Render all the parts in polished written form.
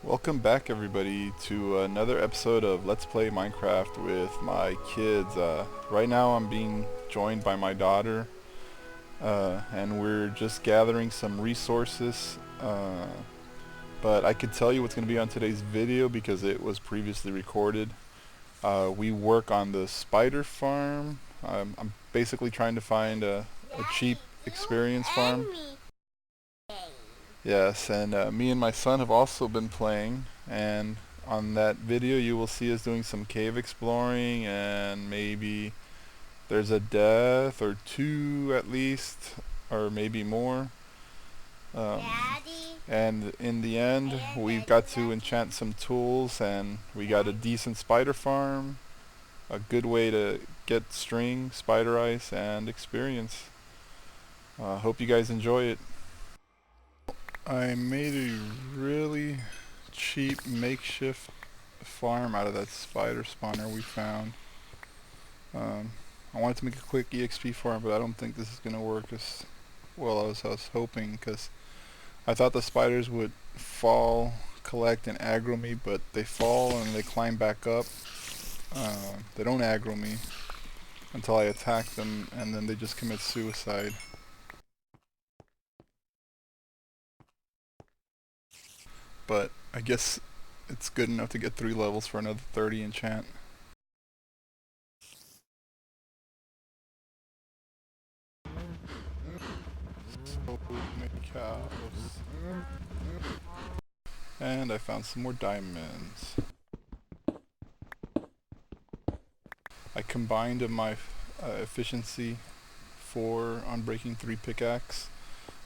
Welcome back everybody to another episode of Let's Play Minecraft with my kids. Right now I'm being joined by my daughter and we're just gathering some resources, but I could tell you what's going to be on today's video because it was previously recorded. We work on the spider farm. I'm basically trying to find a cheap experience farm. Yes, and me and my son have also been playing, and on that video you will see us doing some cave exploring, and maybe there's a death or two at least, or maybe more. And in the end we got to enchant some tools and we got a decent spider farm, a good way to get string, spider ice, and experience. Hope you guys enjoy it. I made a really cheap makeshift farm out of that spider spawner we found. I wanted to make a quick EXP farm, but I don't think this is going to work as well as I was hoping, because I thought the spiders would fall, collect, and aggro me, but they fall and they climb back up. They don't aggro me until I attack them, and then they just commit suicide. But I guess it's good enough to get 3 levels for another 30 enchant. So many cows. And I found some more diamonds. I combined my efficiency 4 on breaking 3 pickaxe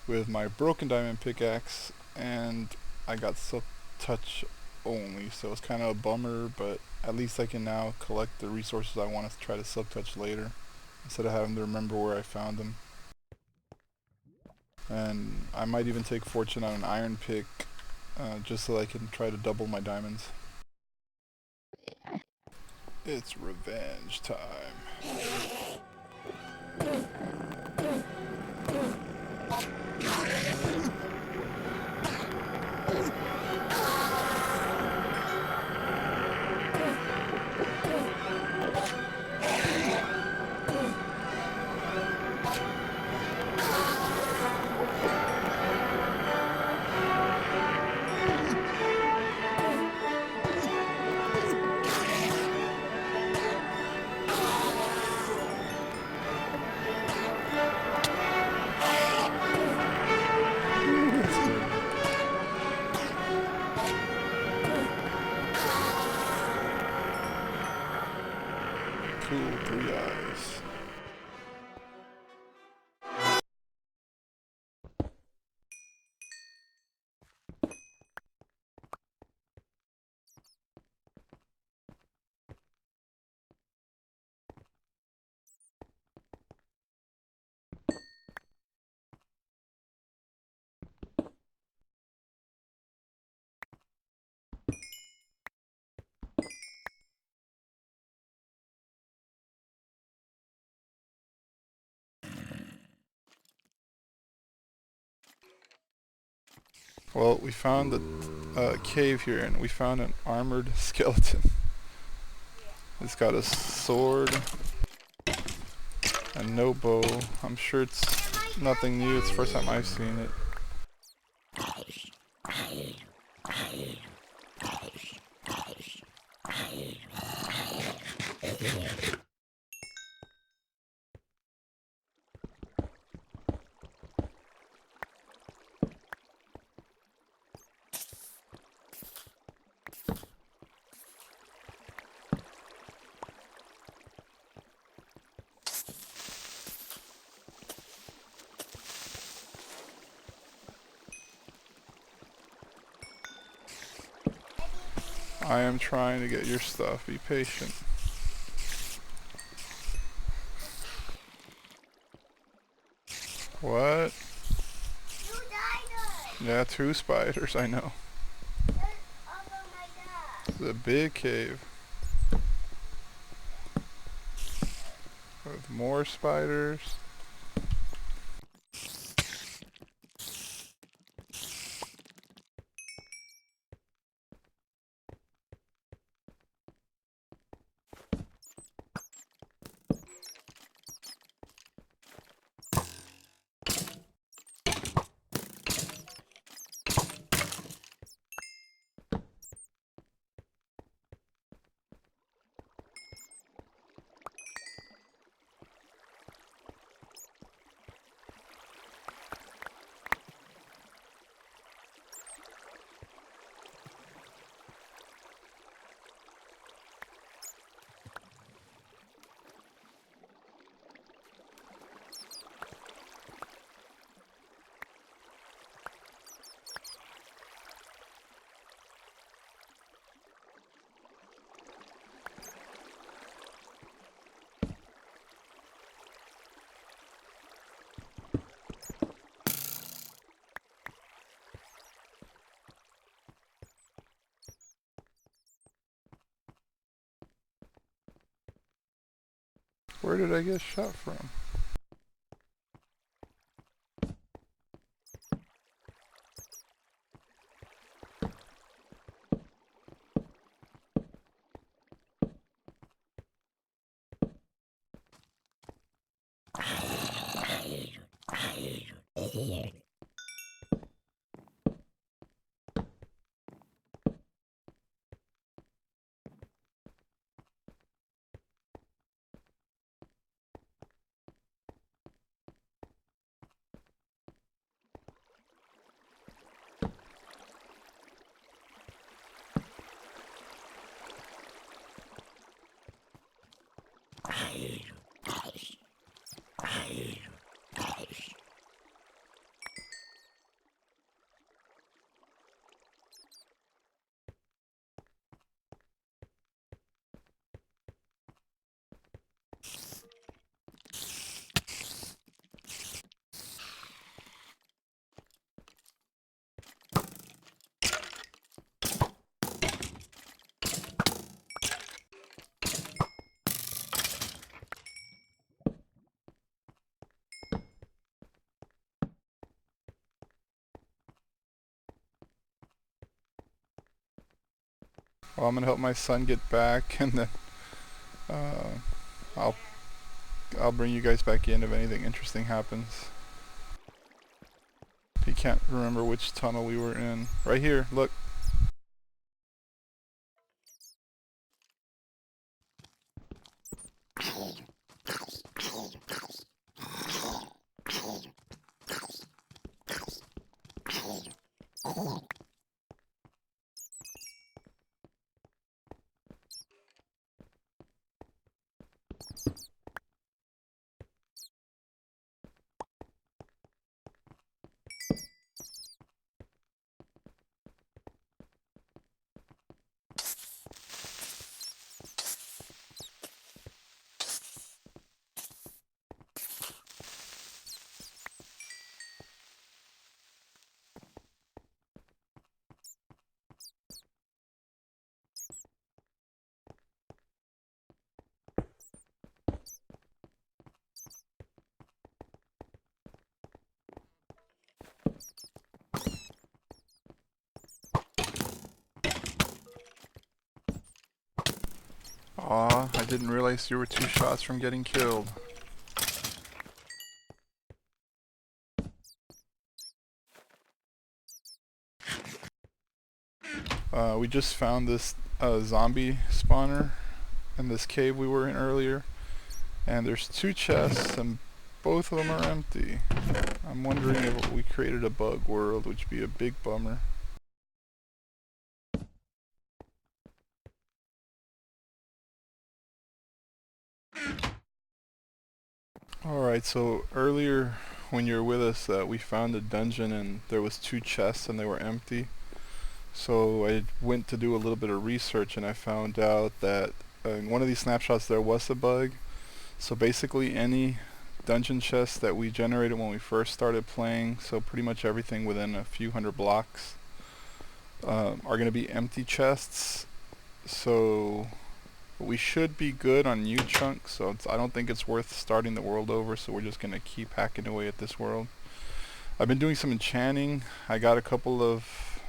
with my broken diamond pickaxe, and I got silk touch only, so it's kind of a bummer, but at least I can now collect the resources I want to try to silk touch later instead of having to remember where I found them. And I might even take fortune on an iron pick just so I can try to double my diamonds. It's revenge time. Cool, 3 eyes. Well, we found a cave here, and we found an armored skeleton. It's got a sword and no bow. I'm sure it's nothing new. It's the first time I've seen it. I am trying to get your stuff. Be patient. What? Yeah, 2 spiders, I know. It's a big cave. With more spiders. Where did I get shot from? Well, I'm gonna help my son get back, and then uh, I'll I'll bring you guys back in if anything interesting happens. He can't remember which tunnel we were in. Right here, look. Aw, I didn't realize you were 2 shots from getting killed. We just found this zombie spawner in this cave we were in earlier, and there's 2 chests and both of them are empty. I'm wondering if we created a bug world, which would be a big bummer. Alright, so earlier when you were with us, we found a dungeon and there was 2 chests and they were empty. So I went to do a little bit of research and I found out that in one of these snapshots there was a bug. So basically any dungeon chests that we generated when we first started playing, so pretty much everything within a few hundred blocks, are going to be empty chests. So we should be good on new chunks, so I don't think it's worth starting the world over, so we're just going to keep hacking away at this world. I've been doing some enchanting. I got a couple of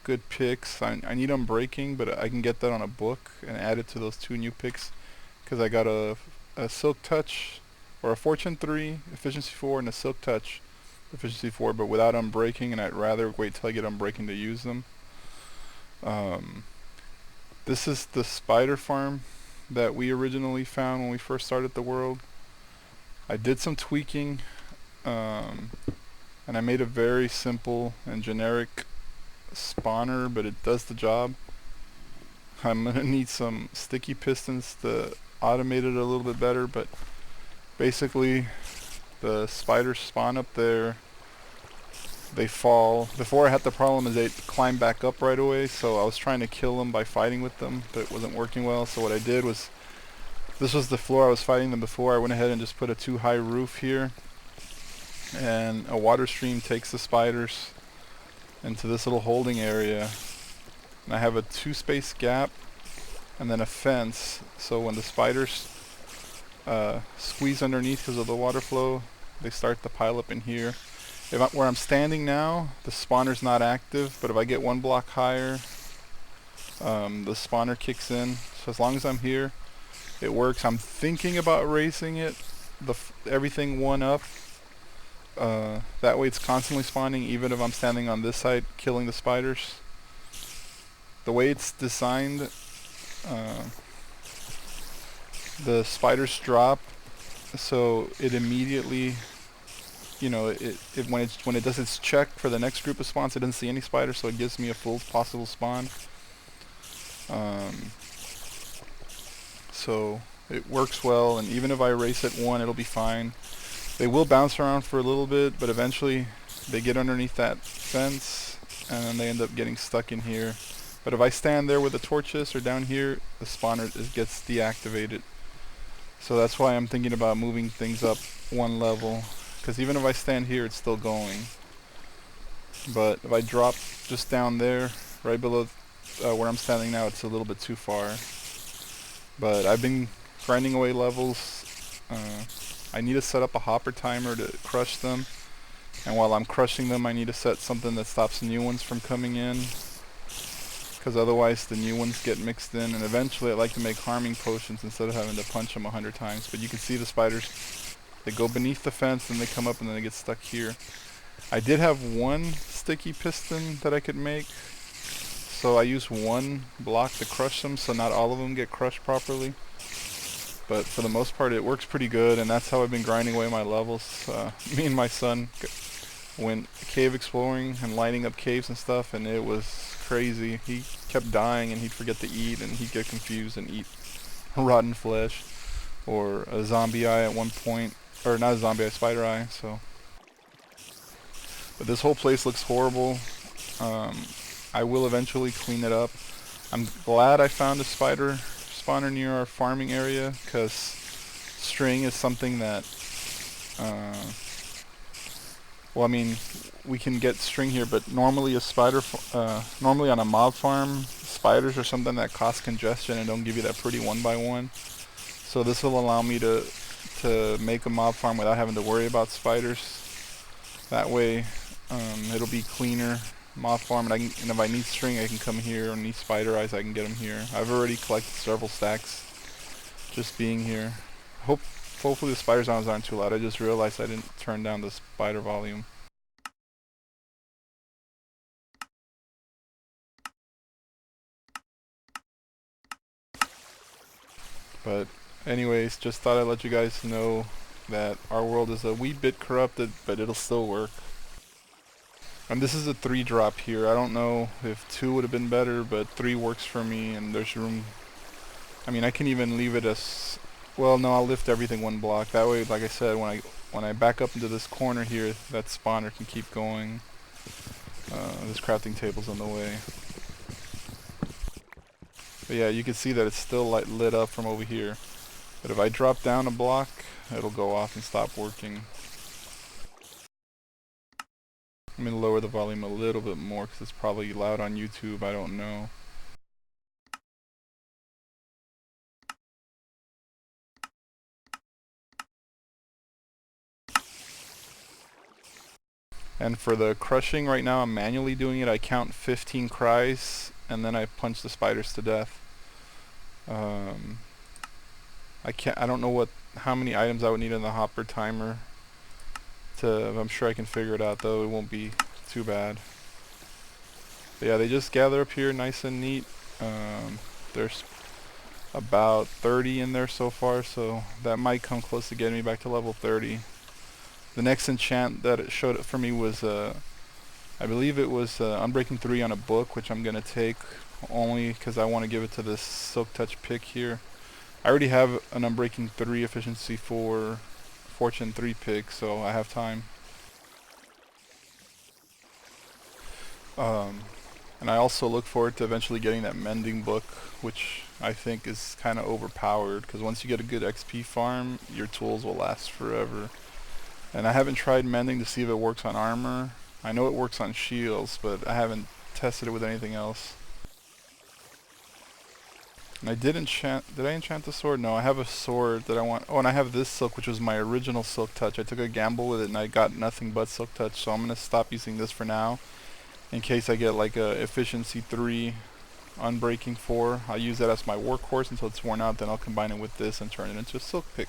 good picks. I need unbreaking, but I can get that on a book and add it to those 2 new picks, because I got a silk touch, or a fortune 3, efficiency 4, and a silk touch, efficiency 4, but without unbreaking, and I'd rather wait till I get unbreaking to use them. This is the spider farm that we originally found when we first started the world. I did some tweaking, and I made a very simple and generic spawner, but it does the job. I'm gonna need some sticky pistons to automate it a little bit better, but basically the spiders spawn up there, they fall. Before I had the problem is they climb back up right away, so I was trying to kill them by fighting with them, but it wasn't working well. So what I did was, this was the floor I was fighting them before, I went ahead and just put a 2-high roof here, and a water stream takes the spiders into this little holding area, and I have a 2-space gap and then a fence, so when the spiders squeeze underneath because of the water flow. They start to pile up in here. Where I'm standing now, the spawner's not active, but if I get one block higher, the spawner kicks in. So as long as I'm here, it works. I'm thinking about raising it, everything one up. That way it's constantly spawning, even if I'm standing on this side killing the spiders. The way it's designed, the spiders drop, so it immediately, you know, when it does its check for the next group of spawns, it doesn't see any spiders, so it gives me a full possible spawn. So it works well, and even if I race it one, it'll be fine. They will bounce around for a little bit, but eventually they get underneath that fence, and then they end up getting stuck in here. But if I stand there with the torches or down here, the spawner gets deactivated. So that's why I'm thinking about moving things up one level, because even if I stand here, it's still going. But if I drop just down there, right below where I'm standing now, it's a little bit too far. But I've been grinding away levels. I need to set up a hopper timer to crush them. And while I'm crushing them, I need to set something that stops new ones from coming in, because otherwise the new ones get mixed in. And eventually I like to make harming potions instead of having to punch them 100 times. But you can see the spiders, they go beneath the fence and they come up and then they get stuck here. I did have one sticky piston that I could make, so I use one block to crush them, so not all of them get crushed properly. But for the most part it works pretty good, and that's how I've been grinding away my levels. Me and my son went cave exploring and lighting up caves and stuff, and it was crazy. He kept dying and he'd forget to eat, and he'd get confused and eat rotten flesh or a zombie eye at one point, or not a zombie eye, spider eye. So, but this whole place looks horrible. I will eventually clean it up. I'm glad I found a spider spawner near our farming area, because string is something that well, I mean, we can get string here, but normally normally on a mob farm, spiders are something that cause congestion and don't give you that pretty one by one. So this will allow me to make a mob farm without having to worry about spiders. That way, it'll be cleaner mob farm, and if I need string, I can come here, or need spider eyes, I can get them here. I've already collected several stacks just being here. Hopefully the spider sounds aren't too loud. I just realized I didn't turn down the spider volume. But anyways, just thought I'd let you guys know that our world is a wee bit corrupted, but it'll still work. And this is a 3 drop here. I don't know if 2 would have been better, but 3 works for me, and there's room. I mean, I can even leave it as, well, no, I'll lift everything 1 block. That way, like I said, when I back up into this corner here, that spawner can keep going. This crafting table's on the way. But yeah, you can see that it's still lit up from over here. But if I drop down a block, it'll go off and stop working. I'm going to lower the volume a little bit more because it's probably loud on YouTube, I don't know. And for the crushing right now, I'm manually doing it. I count 15 cries and then I punch the spiders to death. I don't know how many items I would need in the hopper timer. I'm sure I can figure it out though, it won't be too bad. But yeah, they just gather up here nice and neat. There's about 30 in there so far, so that might come close to getting me back to level 30. The next enchant that it showed up for me was, I believe it was Unbreaking 3 on a book, which I'm going to take only because I want to give it to this Silk Touch pick here. I already have an Unbreaking 3 efficiency for Fortune 3 pick, so I have time. And I also look forward to eventually getting that Mending book, which I think is kind of overpowered, because once you get a good XP farm, your tools will last forever. And I haven't tried Mending to see if it works on armor. I know it works on shields, but I haven't tested it with anything else. And I did enchant. Did I enchant the sword? No, I have a sword that I want. Oh, and I have this silk, which was my original silk touch. I took a gamble with it, and I got nothing but silk touch. So I'm gonna stop using this for now, in case I get like a efficiency 3, unbreaking 4. I'll use that as my workhorse until it's worn out. Then I'll combine it with this and turn it into a silk pick.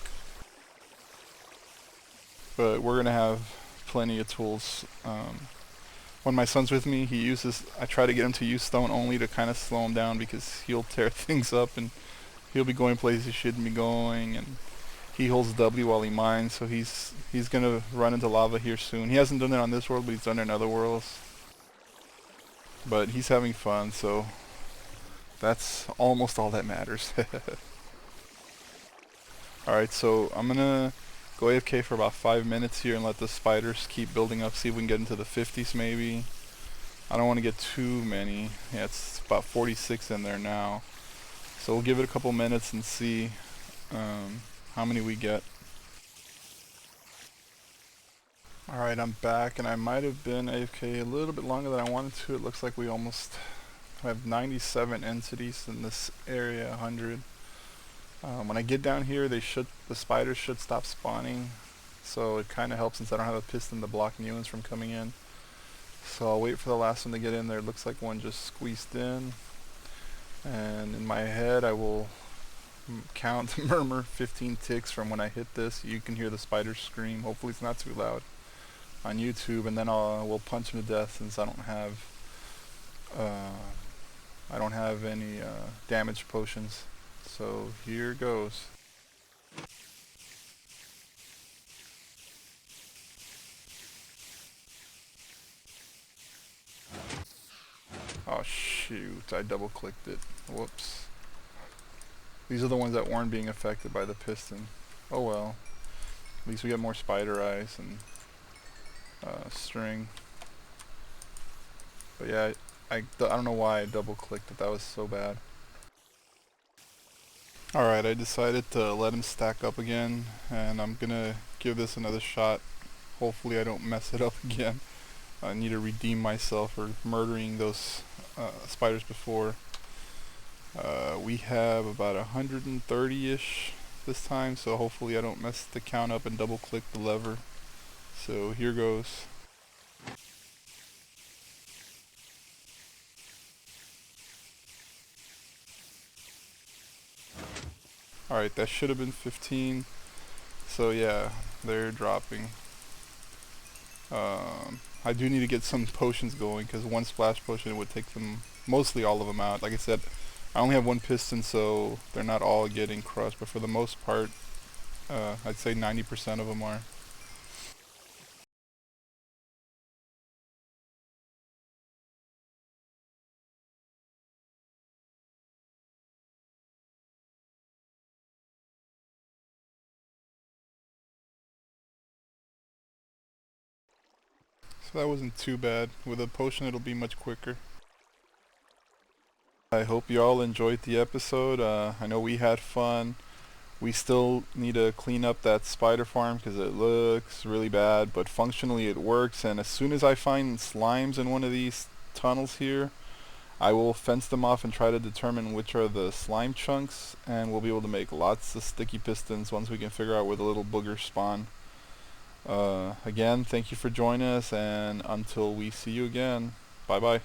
But we're gonna have plenty of tools. When my son's with me, I try to get him to use stone only to kind of slow him down, because he'll tear things up and he'll be going places he shouldn't be going, and he holds W while he mines, so he's gonna run into lava here soon. He hasn't done it on this world, but he's done it in other worlds. But he's having fun, so that's almost all that matters. Alright, so I'm gonna go AFK for about 5 minutes here and let the spiders keep building up, see if we can get into the 50s maybe. I don't want to get too many. Yeah, it's about 46 in there now. So we'll give it a couple minutes and see how many we get. Alright, I'm back, and I might have been AFK a little bit longer than I wanted to. It looks like we almost have 97 entities in this area, 100. When I get down here, the spiders should stop spawning, so it kind of helps since I don't have a piston to block new ones from coming in. So I'll wait for the last one to get in there. It looks like one just squeezed in, and in my head I will count murmur 15 ticks from when I hit this. You can hear the spiders scream. Hopefully it's not too loud on YouTube, and then we'll punch him to death since I don't have any damage potions. So here goes. Oh shoot, I double clicked it. Whoops. These are the ones that weren't being affected by the piston. Oh well. At least we got more spider eyes and string. But yeah, I don't know why I double clicked it. That was so bad. Alright, I decided to let him stack up again, and I'm gonna give this another shot. Hopefully I don't mess it up again. I need to redeem myself for murdering those spiders before. We have about 130-ish this time, so hopefully I don't mess the count up and double click the lever. So here goes. Alright, that should have been 15. So yeah, they're dropping. I do need to get some potions going, because one splash potion would take them, mostly all of them out. Like I said, I only have one piston, so they're not all getting crushed, but for the most part, I'd say 90% of them are. So that wasn't too bad. With a potion it'll be much quicker. I hope you all enjoyed the episode. I know we had fun. We still need to clean up that spider farm because it looks really bad, but functionally it works. And as soon as I find slimes in one of these tunnels here, I will fence them off and try to determine which are the slime chunks, and we'll be able to make lots of sticky pistons once we can figure out where the little boogers spawn. Again, thank you for joining us, and until we see you again, bye bye.